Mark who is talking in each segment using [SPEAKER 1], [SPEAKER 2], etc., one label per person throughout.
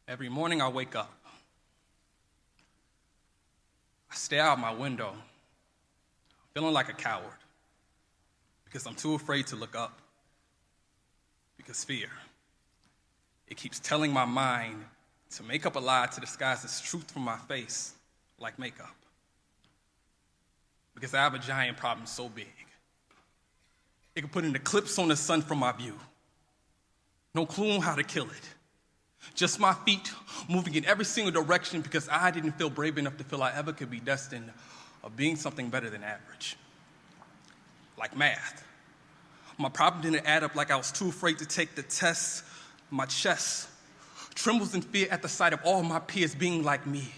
[SPEAKER 1] Every morning I wake up. I stare out my window, feeling like a coward, because I'm too afraid to look up. Because fear, it keeps telling my mind to make up a lie to disguise its truth from my face, like makeup. Because I have a giant problem so big, it can put an eclipse on the sun from my view. No clue on how to kill it. Just my feet moving in every single direction because I didn't feel brave enough to feel I ever could be destined of being something better than average. Like math. My problem didn't add up like I was too afraid to take the test. My chest trembles in fear at the sight of all my peers being like me.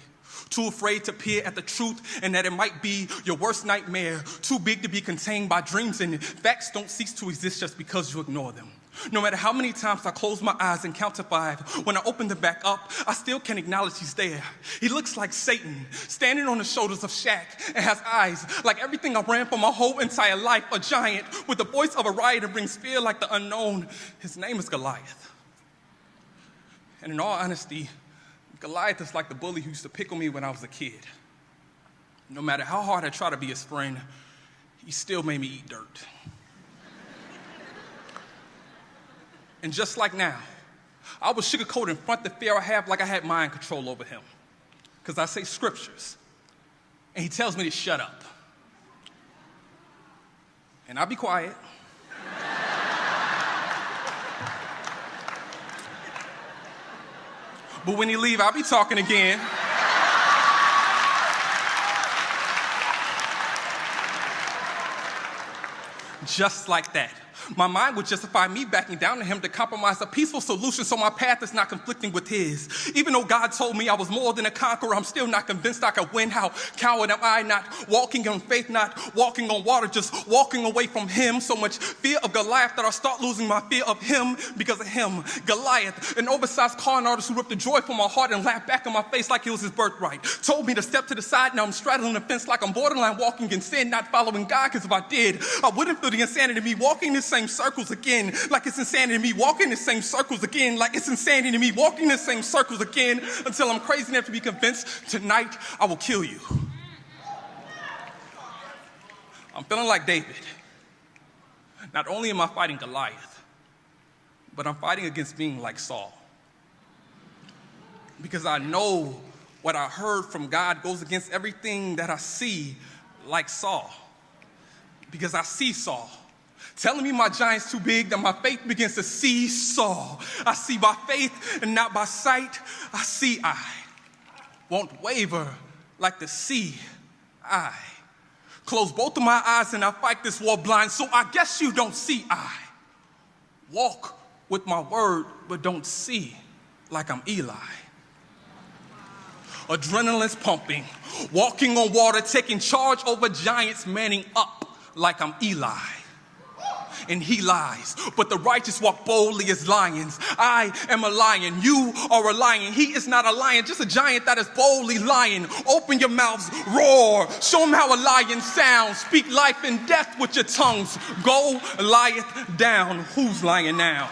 [SPEAKER 1] Too afraid to peer at the truth and that it might be your worst nightmare. Too big to be contained by dreams, and facts don't cease to exist just because you ignore them. No matter how many times I close my eyes and count to 5, when I open them back up, I still can't acknowledge he's there. He looks like Satan, standing on the shoulders of Shaq, and has eyes like everything I ran for my whole entire life. A giant with the voice of a riot and brings fear like the unknown. His name is Goliath. And in all honesty, Goliath is like the bully who used to pick on me when I was a kid. No matter how hard I try to be his friend, he still made me eat dirt. And just like now, I would sugarcoat and front the fear I have like I had mind control over him. Because I say scriptures, and he tells me to shut up. And I'll be quiet. But when he leave, I'll be talking again. Just like that. My mind would justify me backing down to him to compromise a peaceful solution so my path is not conflicting with his. Even though God told me I was more than a conqueror, I'm still not convinced I could win. How coward am I, not walking on faith, not walking on water, just walking away from him. So much fear of Goliath that I start losing my fear of him because of him. Goliath, an oversized con artist who ripped the joy from my heart and laughed back in my face like it was his birthright. Told me to step to the side, now I'm straddling the fence like I'm borderline walking in sin, not following God, because if I did, I wouldn't feel the insanity of me walking the same circles again, like it's insanity to me walking the same circles again, like it's insanity to me walking the same circles again, until I'm crazy enough to be convinced tonight I will kill you. I'm feeling like David. Not only am I fighting Goliath, but I'm fighting against being like Saul. Because I know what I heard from God goes against everything that I see like Saul. Because I see Saul telling me my giant's too big, that my faith begins to see Saul. I see by faith and not by sight. I see I won't waver like the sea. I close both of my eyes and I fight this war blind, so I guess you don't see I walk with my word but don't see like I'm Eli. Adrenaline's pumping, walking on water, taking charge over giants, manning up like I'm Eli. And he lies, but the righteous walk boldly as lions. I am a lion, you are a lion. He is not a lion, just a giant that is boldly lying. Open your mouths, roar, show him how a lion sounds. Speak life and death with your tongues. Go, lieth down. Who's lying now?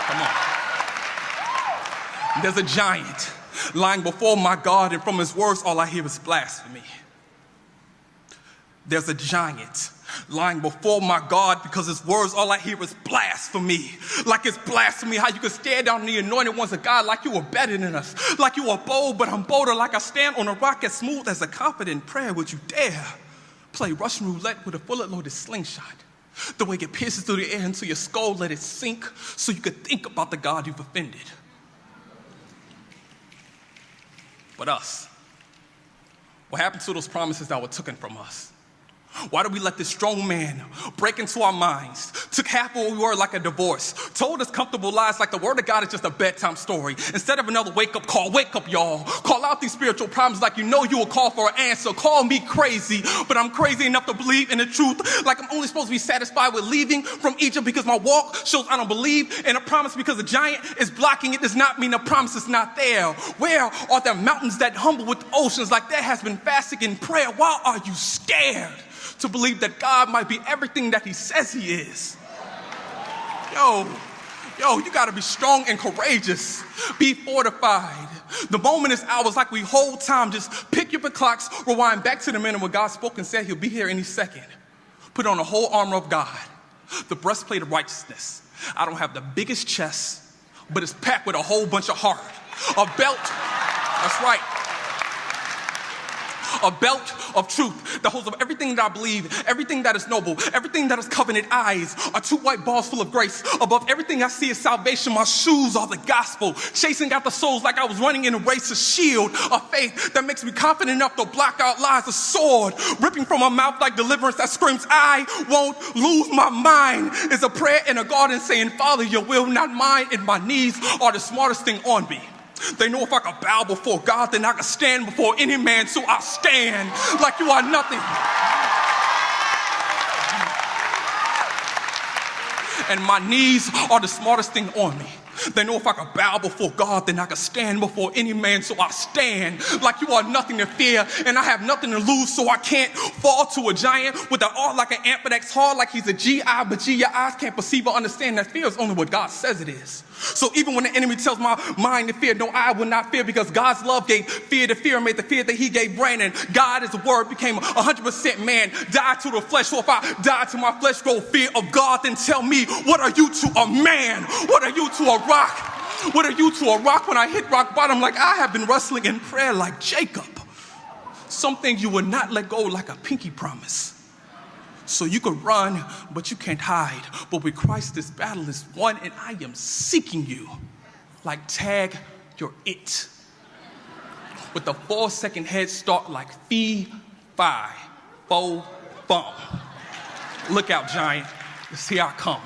[SPEAKER 1] Come on. There's a giant lying before my God, and from his words all I hear is blasphemy. There's a giant lying before my God, because his words all I hear is blasphemy. Like it's blasphemy how you can stare down the anointed ones of God like you were better than us. Like you are bold, but I'm bolder. Like I stand on a rock as smooth as a confident prayer. Would you dare play Russian roulette with a bullet-loaded slingshot? The way it pierces through the air into your skull, let it sink so you could think about the God you've offended. But us, what happened to those promises that were taken from us? Why did we let this strong man break into our minds, took half of what we were like a divorce, told us comfortable lies like the word of God is just a bedtime story, instead of another wake-up call? Wake up, y'all. Call out about these spiritual problems like you know you will call for an answer. Call me crazy, but I'm crazy enough to believe in the truth. Like I'm only supposed to be satisfied with leaving from Egypt because my walk shows I don't believe in a promise because the giant is blocking it does not mean the promise is not there. Where are the mountains that humble with oceans like there has been fasting and prayer? Why are you scared to believe that God might be everything that he says he is? Yo, you gotta be strong and courageous. Be fortified. The moment is ours like we hold time. Just pick up the clocks, rewind back to the minute where God spoke and said he'll be here any second. Put on the whole armor of God, the breastplate of righteousness. I don't have the biggest chest, but it's packed with a whole bunch of heart. A belt, that's right. A belt of truth that holds up everything that I believe, everything that is noble, everything that is covenant eyes, are two white balls full of grace. Above everything I see is salvation. My shoes are the gospel, chasing out the souls like I was running in a race. A shield of faith that makes me confident enough to block out lies. A sword ripping from my mouth like deliverance that screams, I won't lose my mind. Is a prayer in a garden saying, Father, your will, not mine. And my knees are the smartest thing on me. They know if I could bow before God, then I could stand before any man. So I stand like you are nothing. And my knees are the smartest thing on me. They know if I could bow before God, then I could stand before any man. So I stand like you are nothing to fear, and I have nothing to lose, so I can't fall to a giant with an art like an ant, but that's hard like he's a GI, but G, your eyes can't perceive or understand that fear is only what God says it is. So even when the enemy tells my mind to fear, no, I will not fear, because God's love gave fear to fear and made the fear that he gave brain. And God is the word, became 100% man, died to the flesh. So if I die to my flesh, grow fear of God, then tell me, what are you to a man? What are you to a rock? What are you to a rock? When I hit rock bottom, like I have been wrestling in prayer like Jacob. Something you will not let go like a pinky promise. So you can run, but you can't hide. But with Christ, this battle is won, and I am seeking you. Like tag, you're it. With a 4-second head start like Fi Fo Fum. Look out, giant. Here I come.